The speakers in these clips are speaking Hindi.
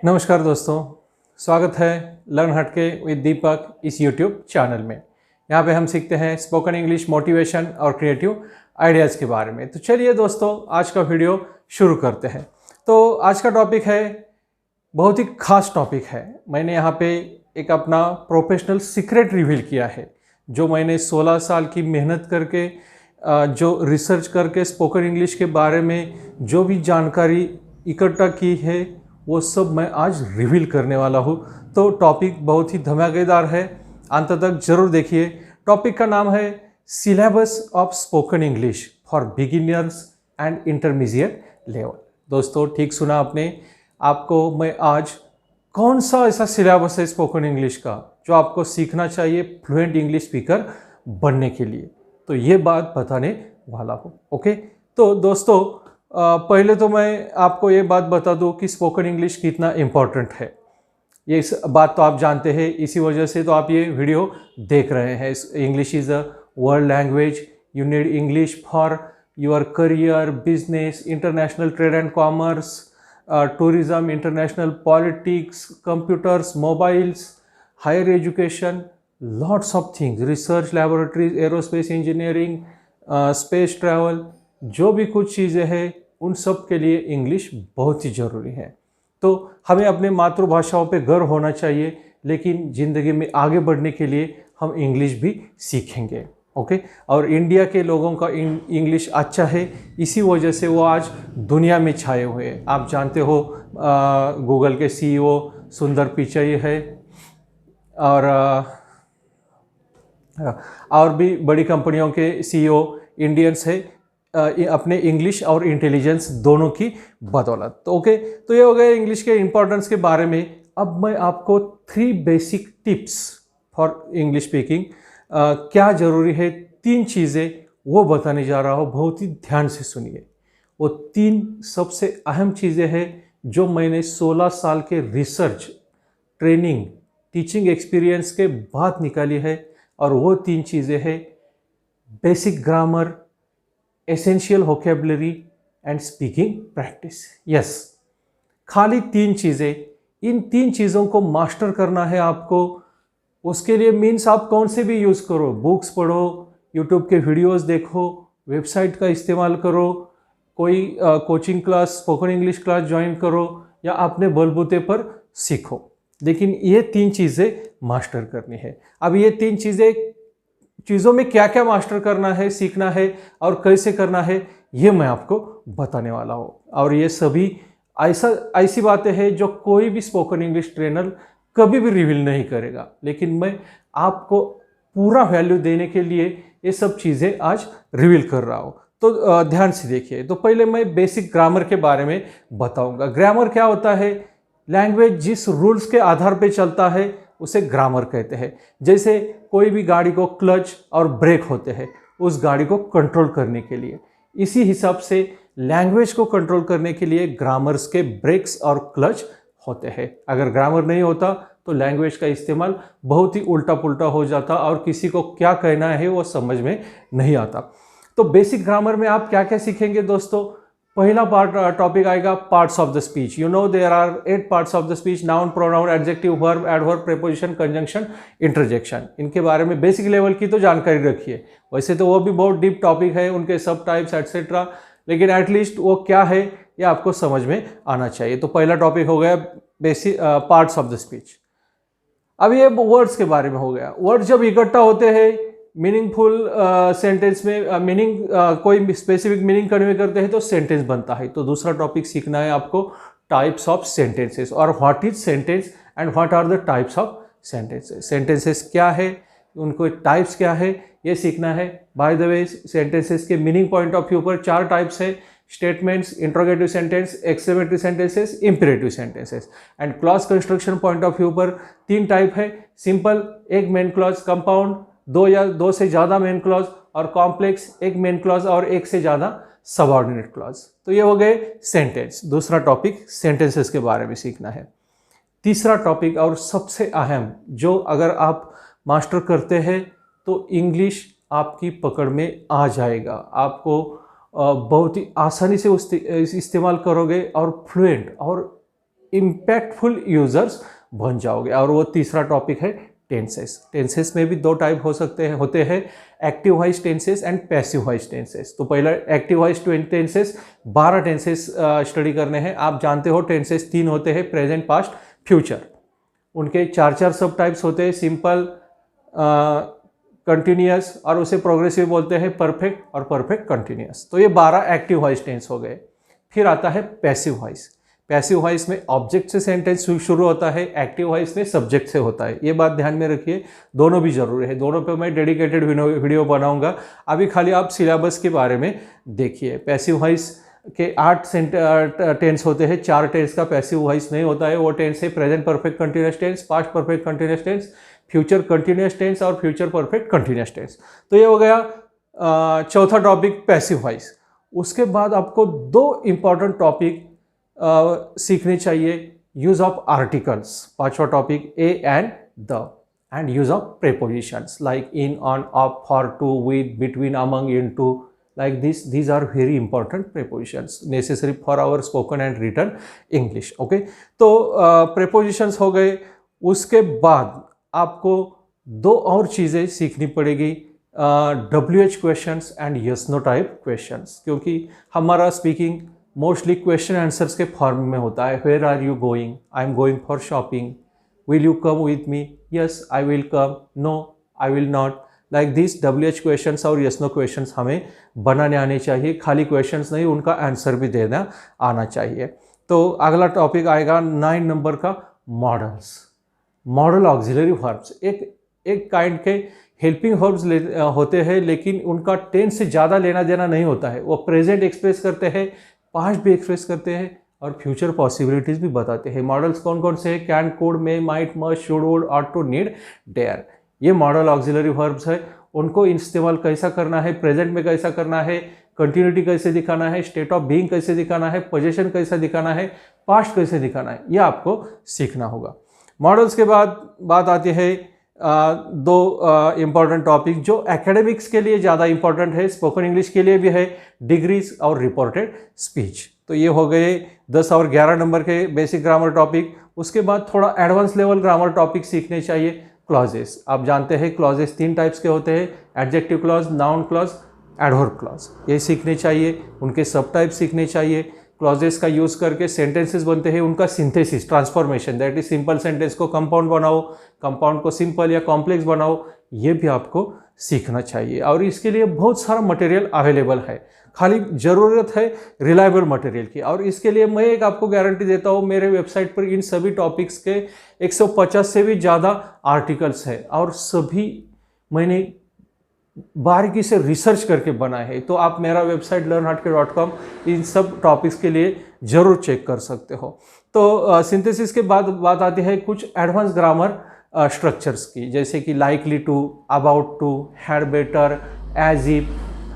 नमस्कार दोस्तों, स्वागत है लर्न हटके विद दीपक इस यूट्यूब चैनल में। यहाँ पे हम सीखते हैं स्पोकन इंग्लिश, मोटिवेशन और क्रिएटिव आइडियाज़ के बारे में। तो चलिए दोस्तों, आज का वीडियो शुरू करते हैं। तो आज का टॉपिक है, बहुत ही खास टॉपिक है। मैंने यहाँ पे एक अपना प्रोफेशनल सीक्रेट रिवील किया है, जो मैंने 16 साल की मेहनत करके जो रिसर्च करके स्पोकन इंग्लिश के बारे में जो भी जानकारी इकट्ठा की है, वो सब मैं आज रिवील करने वाला हूँ। तो टॉपिक बहुत ही धमाकेदार है, अंत तक जरूर देखिए। टॉपिक का नाम है syllabus of spoken English for beginners and intermediate level. दोस्तों, ठीक सुना आपने। आपको मैं आज कौन सा ऐसा सिलेबस है स्पोकन इंग्लिश का जो आपको सीखना चाहिए फ्लुएंट इंग्लिश स्पीकर बनने के लिए, तो ये बात बताने वाला हूँ। ओके, तो दोस्तों पहले तो मैं आपको ये बात बता दूं कि स्पोकन इंग्लिश कितना इम्पोर्टेंट है। ये इस बात तो आप जानते हैं, इसी वजह से तो आप ये वीडियो देख रहे हैं। English is a world language. You need English for your career, business, international trade and commerce, tourism, international politics, computers, mobiles, higher education, lots of things, research laboratories, aerospace engineering, space travel, जो भी कुछ चीज़ें हैं उन सब के लिए इंग्लिश बहुत ही ज़रूरी है। तो हमें अपने मातृभाषाओं पे गर्व होना चाहिए, लेकिन ज़िंदगी में आगे बढ़ने के लिए हम इंग्लिश भी सीखेंगे। ओके, और इंडिया के लोगों का इंग्लिश अच्छा है, इसी वजह से वो आज दुनिया में छाए हुए हैं। आप जानते हो गूगल के CEO सुंदर पिचाई है, और भी बड़ी कंपनियों के CEO इंडियंस है, अपने इंग्लिश और इंटेलिजेंस दोनों की बदौलत। तो ओके, तो ये हो गए इंग्लिश के इम्पोर्टेंस के बारे में। अब मैं आपको 3 basic tips for English speaking, क्या ज़रूरी है, 3 चीज़ें वो बताने जा रहा हूँ। बहुत ही ध्यान से सुनिए। वो 3 सबसे अहम चीज़ें हैं जो मैंने 16 साल के रिसर्च, ट्रेनिंग, टीचिंग एक्सपीरियंस के बाद निकाली है। और वो 3 चीज़ें हैं basic grammar, essential vocabulary and speaking practice. Yes, खाली 3 चीज़ें। इन 3 चीज़ों को मास्टर करना है आपको। उसके लिए मीन्स आप कौन से भी यूज़ करो, बुक्स पढ़ो, यूट्यूब के वीडियोस देखो, वेबसाइट का इस्तेमाल करो, कोई coaching class, spoken English class join करो, या अपने बलबूते पर सीखो, लेकिन ये 3 चीज़ें मास्टर करनी है। अब ये 3 चीज़ों में क्या क्या मास्टर करना है, सीखना है और कैसे करना है, ये मैं आपको बताने वाला हूँ। और ये सभी ऐसी बातें हैं जो कोई भी स्पोकन इंग्लिश ट्रेनर कभी भी रिवील नहीं करेगा, लेकिन मैं आपको पूरा वैल्यू देने के लिए ये सब चीज़ें आज रिवील कर रहा हूँ। तो ध्यान से देखिए। तो पहले मैं बेसिक ग्रामर के बारे में बताऊँगा। ग्रामर क्या होता है? लैंग्वेज जिस रूल्स के आधार पे चलता है उसे ग्रामर कहते हैं। जैसे कोई भी गाड़ी को क्लच और ब्रेक होते हैं उस गाड़ी को कंट्रोल करने के लिए, इसी हिसाब से लैंग्वेज को कंट्रोल करने के लिए ग्रामर्स के ब्रेक्स और क्लच होते हैं। अगर ग्रामर नहीं होता तो लैंग्वेज का इस्तेमाल बहुत ही उल्टा पुल्टा हो जाता और किसी को क्या कहना है वो समझ में नहीं आता। तो बेसिक ग्रामर में आप क्या क्या सीखेंगे दोस्तों? पहला टॉपिक आएगा parts of the speech. You know there are 8 parts of the speech: noun, pronoun, adjective, verb, adverb, preposition, conjunction, interjection. इनके बारे में बेसिक लेवल की तो जानकारी रखिए। वैसे तो वो भी बहुत डीप टॉपिक है, उनके सब टाइप्स एटसेट्रा, लेकिन एटलीस्ट वो क्या है ये आपको समझ में आना चाहिए। तो पहला टॉपिक हो गया basic parts of the speech. अब ये वर्ड्स के बारे में हो गया। वर्ड्स जब इकट्ठा होते हैं मीनिंगफुल सेंटेंस में, कोई स्पेसिफिक मीनिंग कन्वे करते हैं तो सेंटेंस बनता है। तो दूसरा टॉपिक सीखना है आपको टाइप्स ऑफ सेंटेंसेस, और what is sentence and what are the types of sentences. Sentences क्या है, उनको टाइप्स क्या है, ये सीखना है। बाय द वे, सेंटेंसेस के मीनिंग पॉइंट ऑफ व्यू पर 4 टाइप्स है: statements, interrogative sentence, exclamatory sentences, imperative sentences. And clause construction point of view पर 3 टाइप है: सिंपल, एक मेन क्लॉज; कंपाउंड, 2 या 2 से ज़्यादा मेन क्लॉज; और कॉम्प्लेक्स, एक मेन क्लॉज और 1 से ज़्यादा सबऑर्डिनेट क्लॉज। तो ये हो गए सेंटेंस। दूसरा टॉपिक सेंटेंसेस के बारे में सीखना है। तीसरा टॉपिक और सबसे अहम, जो अगर आप मास्टर करते हैं तो इंग्लिश आपकी पकड़ में आ जाएगा, आपको बहुत ही आसानी से इस्तेमाल करोगे और फ्लुएंट और इम्पैक्टफुल यूजर्स बन जाओगे। और वो तीसरा टॉपिक है टेंसेस। टेंसेस में भी दो टाइप होते हैं active voice tenses and passive voice tenses. तो पहला active voice tenses, 12 tenses study करने हैं। आप जानते हो टेंसेस 3 होते हैं, प्रेजेंट, पास्ट, फ्यूचर। उनके 4 सब टाइप्स होते हैं, सिंपल, कंटिन्यूअस और उसे प्रोग्रेसिव बोलते हैं, परफेक्ट और परफेक्ट कंटिन्यूअस। तो ये 12 एक्टिव वॉइस टेंस हो गए। फिर आता है पैसिव वॉइस। पैसिव वॉइस में ऑब्जेक्ट से सेंटेंस शुरू होता है, एक्टिव वॉइस में सब्जेक्ट से होता है। ये बात ध्यान में रखिए, दोनों भी जरूरी है। दोनों पे मैं डेडिकेटेड वीडियो बनाऊंगा। अभी खाली आप सिलेबस के बारे में देखिए। पैसिव वॉइस के 8 टेंस होते हैं, 4 टेंस का पैसिव वॉइस नहीं होता है। वो टेंस है present perfect continuous tense, past perfect continuous tense, future continuous tense और फ्यूचर परफेक्ट कंटिन्यूअस टेंस। तो ये हो गया चौथा टॉपिक पैसिव वॉइस। उसके बाद आपको 2 इंपॉर्टेंट टॉपिक सीखने चाहिए, यूज ऑफ आर्टिकल्स। 5वां topic a and the, and use of prepositions like in, on, of, for, to, with, between, among, in to, like this. These are very important prepositions necessary for our spoken and written English. Okay, तो prepositions हो गए। उसके बाद आपको 2 और चीज़ें सीखनी पड़ेगी, WH questions and yes no type questions, क्योंकि हमारा स्पीकिंग मोस्टली क्वेश्चन आंसर्स के फॉर्म में होता है। Where are you going? I am going for shopping. Will you come with me? Yes I will come. No I will not. Like this WH questions और यस नो क्वेश्चंस हमें बनाने आने चाहिए। खाली क्वेश्चंस नहीं, उनका आंसर भी देना आना चाहिए। तो अगला टॉपिक आएगा 9 नंबर का, मॉडल्स। मॉडल ऑक्सिलरी वर्ब्स एक काइंड के हेल्पिंग वर्ब्स होते हैं, लेकिन उनका टेंस से ज़्यादा लेना देना नहीं होता है। वो प्रेजेंट एक्सप्रेस करते हैं, पास्ट भी एक्सप्रेस करते हैं और फ्यूचर पॉसिबिलिटीज़ भी बताते हैं। मॉडल्स कौन कौन से हैं? Can, could, may, might, must, should, would, ought to, need, dare. ये मॉडल ऑक्सिलरी वर्ब्स है। उनको इस्तेमाल कैसा करना है, प्रेजेंट में कैसा करना है, कंटिन्यूटी कैसे दिखाना है, स्टेट ऑफ बीइंग कैसे दिखाना है, पोजीशन कैसे दिखाना है, पास्ट कैसे दिखाना है, यह आपको सीखना होगा। मॉडल्स के बाद बात आती है 2 इम्पॉर्टेंट टॉपिक जो एकेडमिक्स के लिए ज़्यादा इंपॉर्टेंट है, स्पोकन इंग्लिश के लिए भी है, डिग्रीज और रिपोर्टेड स्पीच। तो ये हो गए 10 और 11 नंबर के बेसिक ग्रामर टॉपिक। उसके बाद थोड़ा एडवांस लेवल ग्रामर टॉपिक सीखने चाहिए। क्लॉजेस, आप जानते हैं क्लॉजेस 3 टाइप्स के होते हैं, adjective clause, noun clause, adverb clause. ये सीखने चाहिए, उनके सब टाइप सीखने चाहिए। क्लॉजेस का यूज़ करके सेंटेंसेस बनते हैं, उनका synthesis, transformation, that is simple sentence को कंपाउंड बनाओ, कंपाउंड को सिंपल या कॉम्प्लेक्स बनाओ, ये भी आपको सीखना चाहिए। और इसके लिए बहुत सारा मटेरियल अवेलेबल है, खाली ज़रूरत है रिलायबल मटेरियल की। और इसके लिए मैं एक आपको गारंटी देता हूँ, मेरे वेबसाइट पर इन सभी टॉपिक्स के 150 से भी ज़्यादा आर्टिकल्स हैं और सभी मैंने बारीकी से रिसर्च करके बनाए हैं। तो आप मेरा वेबसाइट learnhardke.com इन सब टॉपिक्स के लिए ज़रूर चेक कर सकते हो। तो सिंथेसिस के बाद बात आती है कुछ एडवांस ग्रामर स्ट्रक्चर्स की, जैसे कि likely to, about to, had better, as if,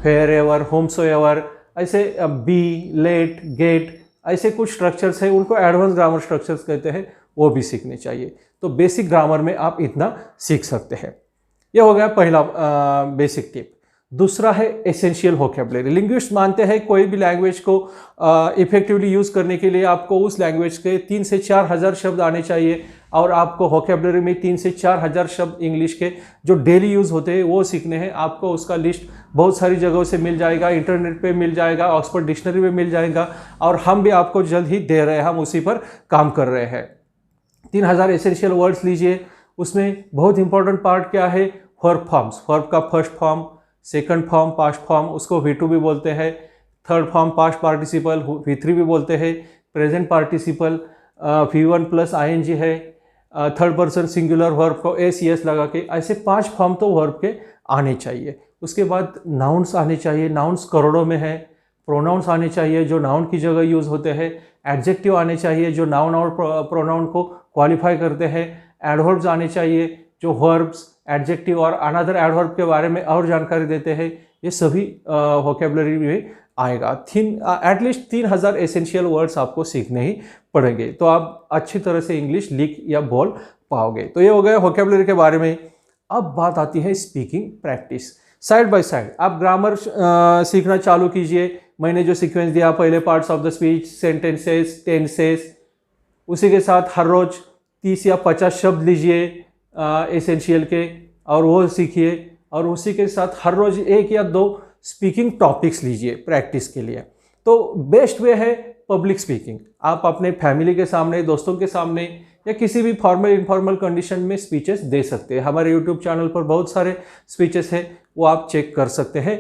wherever, whomsoever, ऐसे बी, लेट, गेट, ऐसे कुछ स्ट्रक्चर्स हैं, उनको एडवांस ग्रामर स्ट्रक्चर्स कहते हैं, वो भी सीखने चाहिए। तो बेसिक ग्रामर में आप इतना सीख सकते हैं। ये हो गया पहला बेसिक टिप। दूसरा है एसेंशियल वोकैबुलरी। लिंग्विस्ट मानते हैं कोई भी लैंग्वेज को इफेक्टिवली यूज़ करने के लिए आपको उस लैंग्वेज के 3 से 4 हज़ार शब्द आने चाहिए, और आपको वोकैबुलरी में 3 से 4 हज़ार शब्द इंग्लिश के जो डेली यूज़ होते हैं वो सीखने हैं। आपको उसका लिस्ट बहुत सारी जगहों से मिल जाएगा, इंटरनेट पे मिल जाएगा, ऑक्सफोर्ड डिक्शनरी में मिल जाएगा, और हम भी आपको जल्द ही दे रहे हैं, हम उसी पर काम कर रहे हैं। 3000 एसेंशियल वर्ड्स लीजिए। उसमें बहुत इंपॉर्टेंट पार्ट क्या है? Verb forms. वर्ब का first form, second form, past form, उसको V2 भी बोलते हैं। Third form past participle, V3 भी बोलते हैं। Present participle V1 plus ING है। थर्ड पर्सन सिंगुलर वर्ब को SES लगा के, ऐसे 5 फॉर्म तो वर्ब के आने चाहिए। उसके बाद नाउन्स आने चाहिए, नाउन्स करोड़ों में है। प्रोनाउंस आने चाहिए जो नाउन की जगह यूज़ होते हैं। एडजेक्टिव आने चाहिए जो नाउन और प्रोनाउन को क्वालिफाई करते हैं। एडवर्ब्स आने चाहिए जो वर्ब्स, एडजेक्टिव और अनदर एडवर्ब के बारे में और जानकारी देते हैं। ये सभी वोकैबुलरी में आएगा। एटलीस्ट 3000 एसेंशियल वर्ड्स आपको सीखने ही पड़ेंगे, तो आप अच्छी तरह से इंग्लिश लिख या बोल पाओगे। तो ये हो गया वोकैबुलरी के बारे में। अब बात आती है speaking practice. Side by side आप ग्रामर सीखना चालू कीजिए। मैंने जो सीक्वेंस दिया, पहले parts of the speech, sentences, tenses, उसी के साथ हर रोज़ 30 या 50 शब्द लीजिए एसेंशियल के और वो सीखिए, और उसी के साथ हर रोज़ 1 या 2 स्पीकिंग टॉपिक्स लीजिए प्रैक्टिस के लिए। तो बेस्ट वे है पब्लिक स्पीकिंग। आप अपने फैमिली के सामने, दोस्तों के सामने या किसी भी फॉर्मल इनफॉर्मल कंडीशन में स्पीचेस दे सकते हैं। हमारे यूट्यूब चैनल पर बहुत सारे स्पीचेस हैं, वो आप चेक कर सकते हैं,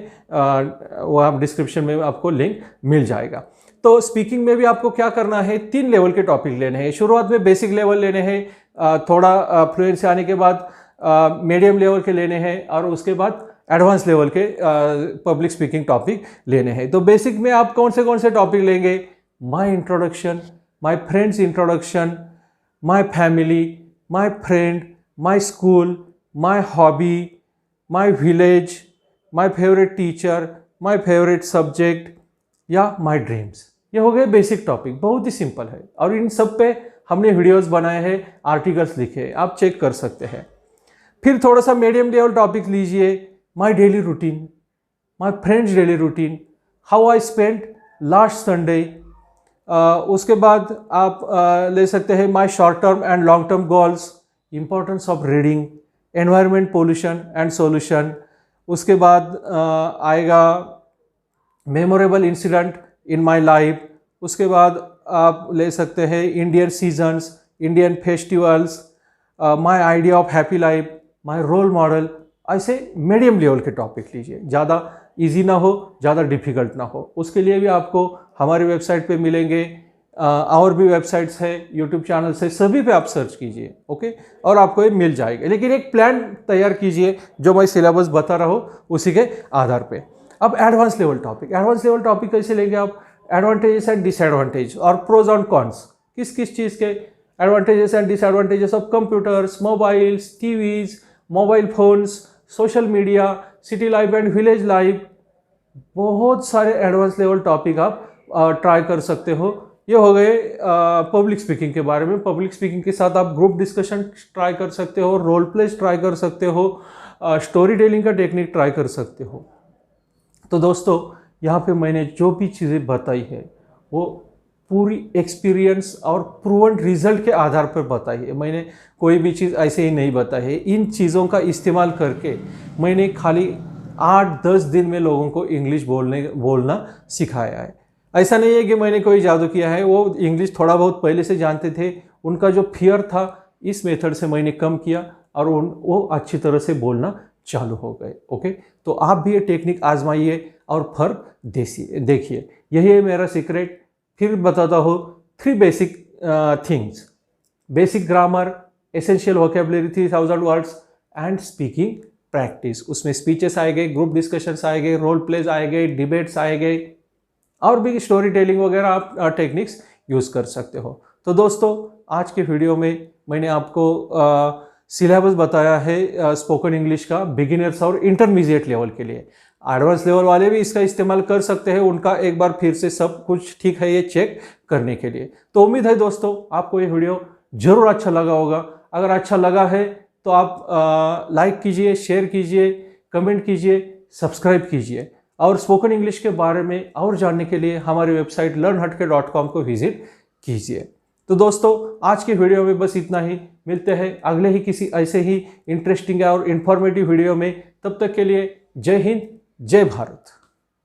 वो आप डिस्क्रिप्शन में आपको लिंक मिल जाएगा। तो स्पीकिंग में भी आपको क्या करना है, 3 लेवल के टॉपिक लेने हैं। शुरुआत में बेसिक लेवल लेने हैं, थोड़ा फ्लुएंसी आने के बाद मीडियम लेवल के लेने हैं, और उसके बाद एडवांस लेवल के पब्लिक स्पीकिंग टॉपिक लेने हैं। तो बेसिक में आप कौन से टॉपिक लेंगे? My introduction, my friends introduction, my family, my friend, my school, my hobby, my village, my favourite teacher, my favourite subject या माय ड्रीम्स। ये हो गए बेसिक टॉपिक, बहुत ही सिंपल है, और इन सब पे हमने वीडियोस बनाए हैं, आर्टिकल्स लिखे हैं, आप चेक कर सकते हैं। फिर थोड़ा सा मीडियम लेवल टॉपिक लीजिए, my daily routine, my friends daily routine, how I spend last Sunday. उसके बाद आप ले सकते हैं my short term and long term goals, importance of reading, environment pollution and solution. उसके बाद आएगा memorable incident in my life. उसके बाद आप ले सकते हैं Indian seasons, Indian festivals, my idea of happy life, my role model. ऐसे मीडियम लेवल के टॉपिक लीजिए, ज़्यादा इजी ना हो, ज़्यादा डिफिकल्ट ना हो। उसके लिए भी आपको हमारी वेबसाइट पे मिलेंगे, और भी वेबसाइट्स है, यूट्यूब चैनल से, सभी पे आप सर्च कीजिए, ओके, और आपको ये मिल जाएगा। लेकिन एक प्लान तैयार कीजिए, जो मैं सिलेबस बता रहा हूँ उसी के आधार पे। अब एडवांस लेवल टॉपिक कैसे लेंगे आप? एडवांटेजेस एंड डिसएडवांटेज और प्रोज एंड कॉन्स, किस चीज़ के advantages and disadvantages of computers, mobiles, TVs, mobile phones, social media, city life and village life. बहुत सारे एडवांस लेवल टॉपिक आप ट्राई कर सकते हो। ये हो गए पब्लिक स्पीकिंग के बारे में। पब्लिक स्पीकिंग के साथ आप ग्रुप डिस्कशन ट्राई कर सकते हो, रोल प्लेस ट्राई कर सकते हो, स्टोरी टेलिंग का टेक्निक ट्राई कर सकते हो। तो दोस्तों, यहाँ पे मैंने जो भी चीज़ें बताई है वो पूरी एक्सपीरियंस और प्रूवन रिजल्ट के आधार पर बताई है। मैंने कोई भी चीज़ ऐसे ही नहीं बताई है। इन चीज़ों का इस्तेमाल करके मैंने खाली 8-10 दिन में लोगों को इंग्लिश बोलना सिखाया है। ऐसा नहीं है कि मैंने कोई जादू किया है। वो इंग्लिश थोड़ा बहुत पहले से जानते थे, उनका जो फियर था इस मेथड से मैंने कम किया, और वो अच्छी तरह से बोलना चालू हो गए। ओके, तो आप भी ये टेक्निक आजमाइए और फर्क देखिए। यही है मेरा सीक्रेट। फिर बताता हूँ 3 basic things: basic grammar, essential vocabulary 3000 words and speaking practice. उसमें स्पीचेस आएंगे, ग्रुप डिस्कशंस आएंगे, रोल प्लेज आएंगे, डिबेट्स आएंगे, और भी स्टोरी टेलिंग वगैरह आप टेक्निक्स यूज़ कर सकते हो। तो दोस्तों, आज के वीडियो में मैंने आपको सिलेबस बताया है स्पोकन इंग्लिश का बिगिनर्स और इंटरमीडिएट लेवल के लिए। एडवांस लेवल वाले भी इसका इस्तेमाल कर सकते हैं, उनका एक बार फिर से सब कुछ ठीक है ये चेक करने के लिए। तो उम्मीद है दोस्तों आपको ये वीडियो ज़रूर अच्छा लगा होगा। अगर अच्छा लगा है तो आप लाइक कीजिए, शेयर कीजिए, कमेंट कीजिए, सब्सक्राइब कीजिए, और स्पोकन इंग्लिश के बारे में और जानने के लिए हमारी वेबसाइट learnhatke.com को विजिट कीजिए। तो दोस्तों, आज के वीडियो में बस इतना ही। मिलते हैं अगले ही किसी ऐसे ही इंटरेस्टिंग और इन्फॉर्मेटिव वीडियो में। तब तक के लिए जय हिंद, जय भारत।